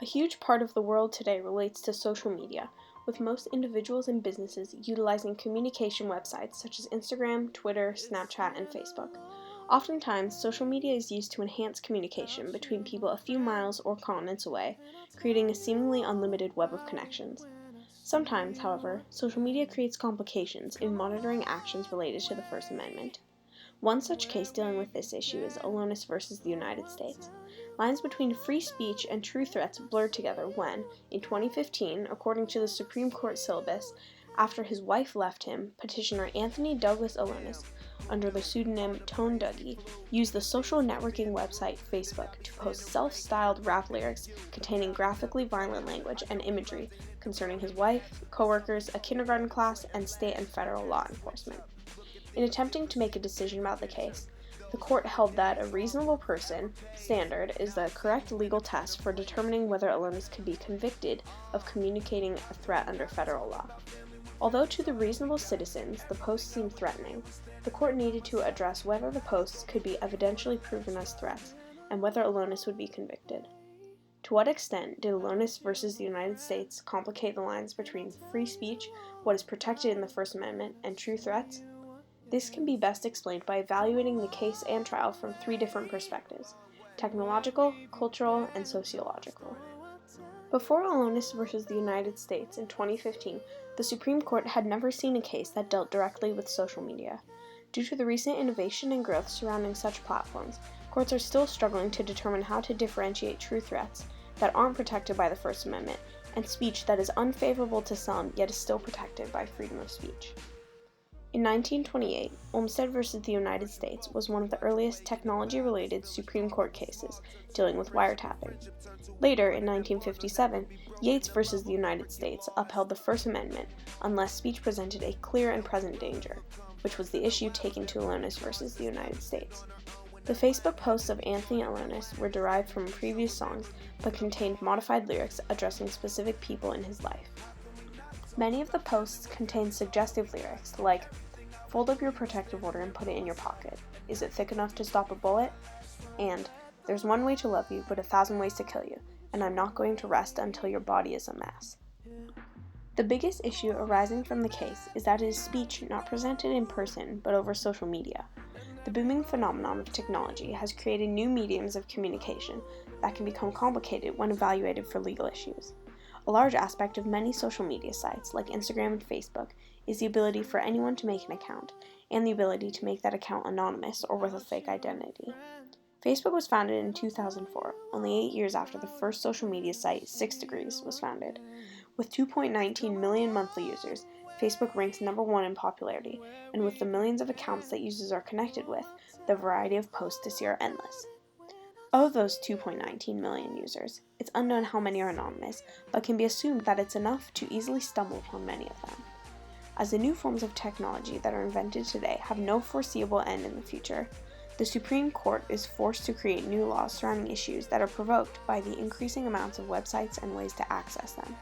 A huge part of the world today relates to social media, with most individuals and businesses utilizing communication websites such as Instagram, Twitter, Snapchat, and Facebook. Oftentimes, social media is used to enhance communication between people a few miles or continents away, creating a seemingly unlimited web of connections. Sometimes, however, social media creates complications in monitoring actions related to the First Amendment. One such case dealing with this issue is Elonis versus the United States. Lines between free speech and true threats blurred together when, in 2015, according to the Supreme Court syllabus, after his wife left him, petitioner Anthony Douglas Elonis, under the pseudonym Tone Dougie, used the social networking website Facebook to post self-styled rap lyrics containing graphically violent language and imagery concerning his wife, co-workers, a kindergarten class, and state and federal law enforcement. In attempting to make a decision about the case, the court held that a reasonable person standard is the correct legal test for determining whether Elonis could be convicted of communicating a threat under federal law. Although to the reasonable citizens the posts seemed threatening, the court needed to address whether the posts could be evidentially proven as threats and whether Elonis would be convicted. To what extent did Elonis versus the United States complicate the lines between free speech, what is protected in the First Amendment, and true threats? This can be best explained by evaluating the case and trial from three different perspectives: technological, cultural, and sociological. Before Elonis versus the United States in 2015, the Supreme Court had never seen a case that dealt directly with social media. Due to the recent innovation and growth surrounding such platforms, courts are still struggling to determine how to differentiate true threats that aren't protected by the First Amendment and speech that is unfavorable to some yet is still protected by freedom of speech. In 1928, Olmstead v. the United States was one of the earliest technology-related Supreme Court cases dealing with wiretapping. Later, in 1957, Yates v. the United States upheld the First Amendment unless speech presented a clear and present danger, which was the issue taken to Elonis v. the United States. The Facebook posts of Anthony Elonis were derived from previous songs but contained modified lyrics addressing specific people in his life. Many of the posts contained suggestive lyrics like, "Fold up your protective order and put it in your pocket. Is it thick enough to stop a bullet?" And, "There's one way to love you, but 1,000 ways to kill you, and I'm not going to rest until your body is a mess." The biggest issue arising from the case is that it is speech not presented in person but over social media. The booming phenomenon of technology has created new mediums of communication that can become complicated when evaluated for legal issues. A large aspect of many social media sites, like Instagram and Facebook, is the ability for anyone to make an account, and the ability to make that account anonymous or with a fake identity. Facebook was founded in 2004, only 8 years after the first social media site, 6 Degrees, was founded. With 2.19 million monthly users, Facebook ranks number 1 in popularity, and with the millions of accounts that users are connected with, the variety of posts to see are endless. Of those 2.19 million users, it's unknown how many are anonymous, but can be assumed that it's enough to easily stumble upon many of them. As the new forms of technology that are invented today have no foreseeable end in the future, the Supreme Court is forced to create new laws surrounding issues that are provoked by the increasing amounts of websites and ways to access them.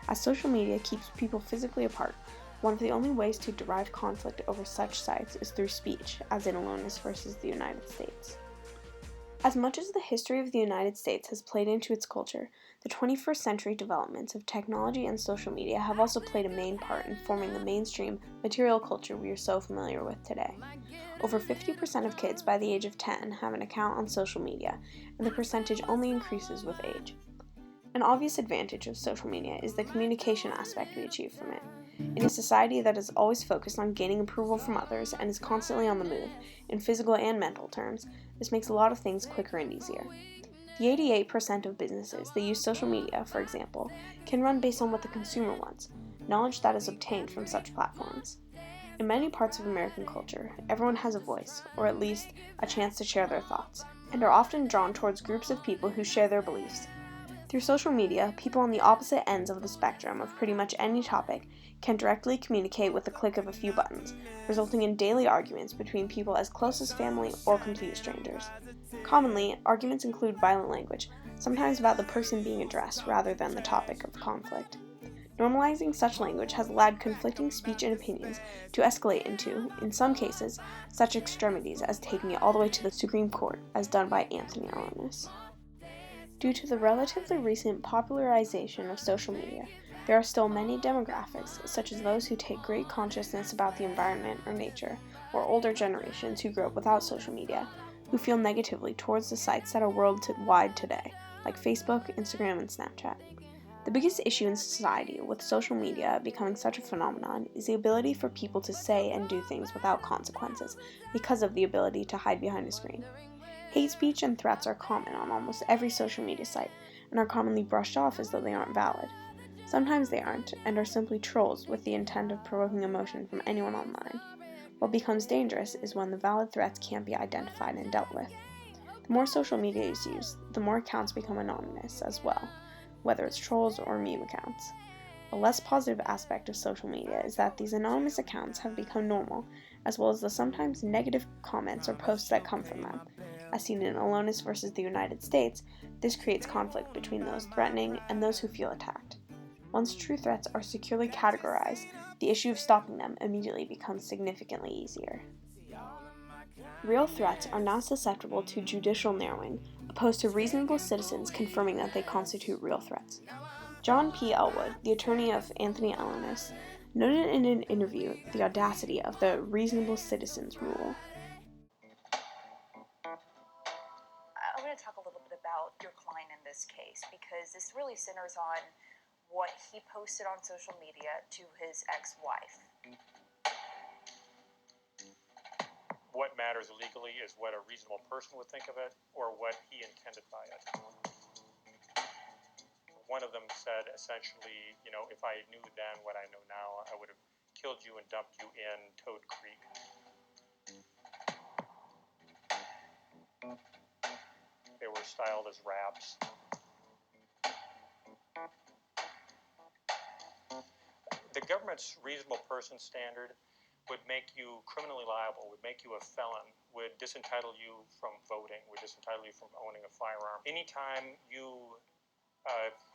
As social media keeps people physically apart, one of the only ways to derive conflict over such sites is through speech, as in Elonis versus the United States. As much as the history of the United States has played into its culture, the 21st century developments of technology and social media have also played a main part in forming the mainstream material culture we are so familiar with today. Over 50% of kids by the age of 10 have an account on social media, and the percentage only increases with age. An obvious advantage of social media is the communication aspect we achieve from it. In a society that is always focused on gaining approval from others and is constantly on the move, in physical and mental terms, this makes a lot of things quicker and easier. The 88% of businesses that use social media, for example, can run based on what the consumer wants, knowledge that is obtained from such platforms. In many parts of American culture, everyone has a voice, or at least a chance to share their thoughts, and are often drawn towards groups of people who share their beliefs. Through social media, people on the opposite ends of the spectrum of pretty much any topic can directly communicate with the click of a few buttons, resulting in daily arguments between people as close as family or complete strangers. Commonly, arguments include violent language, sometimes about the person being addressed rather than the topic of conflict. Normalizing such language has allowed conflicting speech and opinions to escalate into, in some cases, such extremities as taking it all the way to the Supreme Court, as done by Anthony Elonis. Due to the relatively recent popularization of social media, there are still many demographics, such as those who take great consciousness about the environment or nature, or older generations who grew up without social media, who feel negatively towards the sites that are worldwide today, like Facebook, Instagram, and Snapchat. The biggest issue in society with social media becoming such a phenomenon is the ability for people to say and do things without consequences because of the ability to hide behind a screen. Hate speech and threats are common on almost every social media site and are commonly brushed off as though they aren't valid. Sometimes they aren't and are simply trolls with the intent of provoking emotion from anyone online. What becomes dangerous is when the valid threats can't be identified and dealt with. The more social media is used, the more accounts become anonymous as well, whether it's trolls or meme accounts. A less positive aspect of social media is that these anonymous accounts have become normal, as well as the sometimes negative comments or posts that come from them. As seen in Elonis versus the United States, this creates conflict between those threatening and those who feel attacked. Once true threats are securely categorized, the issue of stopping them immediately becomes significantly easier. Real threats are now susceptible to judicial narrowing, opposed to reasonable citizens confirming that they constitute real threats. John P. Elwood, the attorney of Anthony Elonis, noted in an interview the audacity of the reasonable citizens rule. I want to talk a little bit about your client in this case, because this really centers on what he posted on social media to his ex-wife. What matters legally is what a reasonable person would think of it, or what he intended by it. One of them said essentially, if I knew then what I know now, I would have killed you and dumped you in Toad Creek. They were styled as raps. The government's reasonable person standard would make you criminally liable, would make you a felon, would disentitle you from voting, would disentitle you from owning a firearm. Anytime you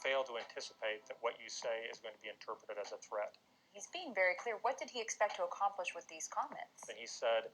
fail to anticipate that what you say is going to be interpreted as a threat. He's being very clear. What did he expect to accomplish with these comments? And he said,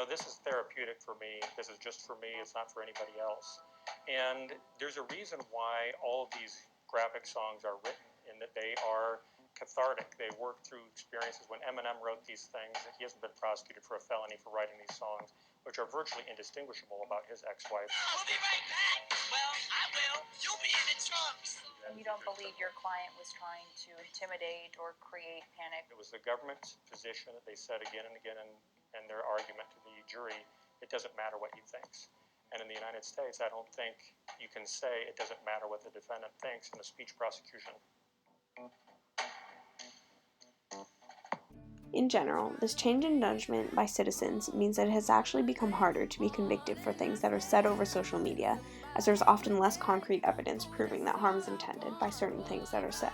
this is therapeutic for me. This is just for me. It's not for anybody else. And there's a reason why all of these graphic songs are written, in that they are cathartic. They work through experiences. When Eminem wrote these things, he hasn't been prosecuted for a felony for writing these songs, which are virtually indistinguishable about his ex-wife. We'll be right back. Well, I will. You'll be in the trunks. And you don't believe your client was trying to intimidate or create panic? It was the government's position that they said again and again in their argument to the jury, it doesn't matter what he thinks. And in the United States, I don't think you can say it doesn't matter what the defendant thinks in a speech prosecution. In general, this change in judgment by citizens means that it has actually become harder to be convicted for things that are said over social media, as there's often less concrete evidence proving that harm is intended by certain things that are said.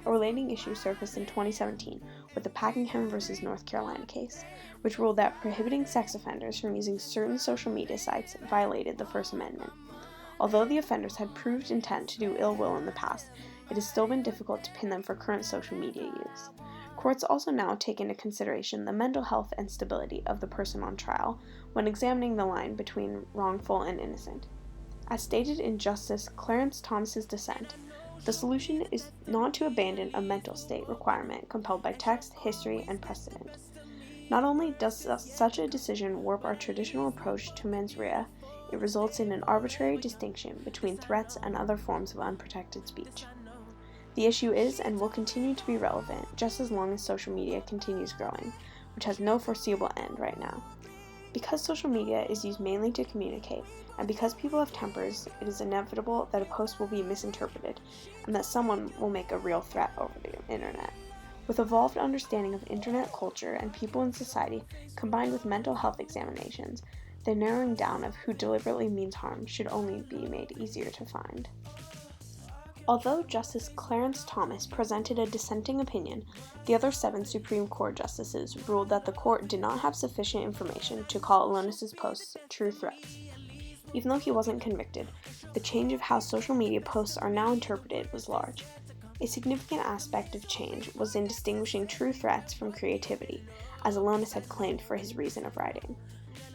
A relating issue surfaced in 2017 with the Packingham v. North Carolina case, which ruled that prohibiting sex offenders from using certain social media sites violated the First Amendment. Although the offenders had proved intent to do ill will in the past, it has still been difficult to pin them for current social media use. Courts also now take into consideration the mental health and stability of the person on trial when examining the line between wrongful and innocent. As stated in Justice Clarence Thomas's dissent, the solution is not to abandon a mental state requirement compelled by text, history, and precedent. Not only does such a decision warp our traditional approach to mens rea, it results in an arbitrary distinction between threats and other forms of unprotected speech. The issue is and will continue to be relevant just as long as social media continues growing, which has no foreseeable end right now. Because social media is used mainly to communicate, and because people have tempers, it is inevitable that a post will be misinterpreted, and that someone will make a real threat over the internet. With evolved understanding of internet culture and people in society, combined with mental health examinations, the narrowing down of who deliberately means harm should only be made easier to find. Although Justice Clarence Thomas presented a dissenting opinion, the other 7 Supreme Court justices ruled that the court did not have sufficient information to call Elonis' posts true threats. Even though he wasn't convicted, the change of how social media posts are now interpreted was large. A significant aspect of change was in distinguishing true threats from creativity, as Elonis had claimed for his reason of writing.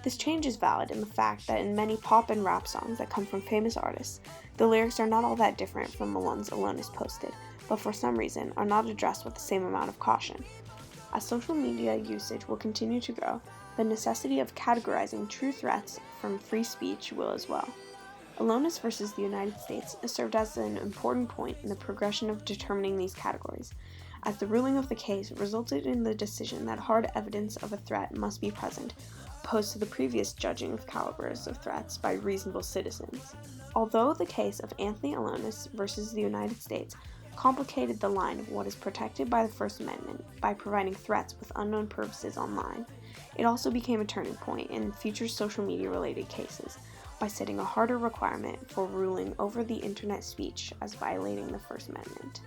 This change is valid in the fact that in many pop and rap songs that come from famous artists, the lyrics are not all that different from the ones Elonis posted, but for some reason are not addressed with the same amount of caution. As social media usage will continue to grow, the necessity of categorizing true threats from free speech will as well. Elonis versus the United States served as an important point in the progression of determining these categories, as the ruling of the case resulted in the decision that hard evidence of a threat must be present, opposed to the previous judging of calibers of threats by reasonable citizens. Although the case of Anthony Elonis versus the United States complicated the line of what is protected by the First Amendment by providing threats with unknown purposes online, it also became a turning point in future social media-related cases by setting a harder requirement for ruling over the internet speech as violating the First Amendment.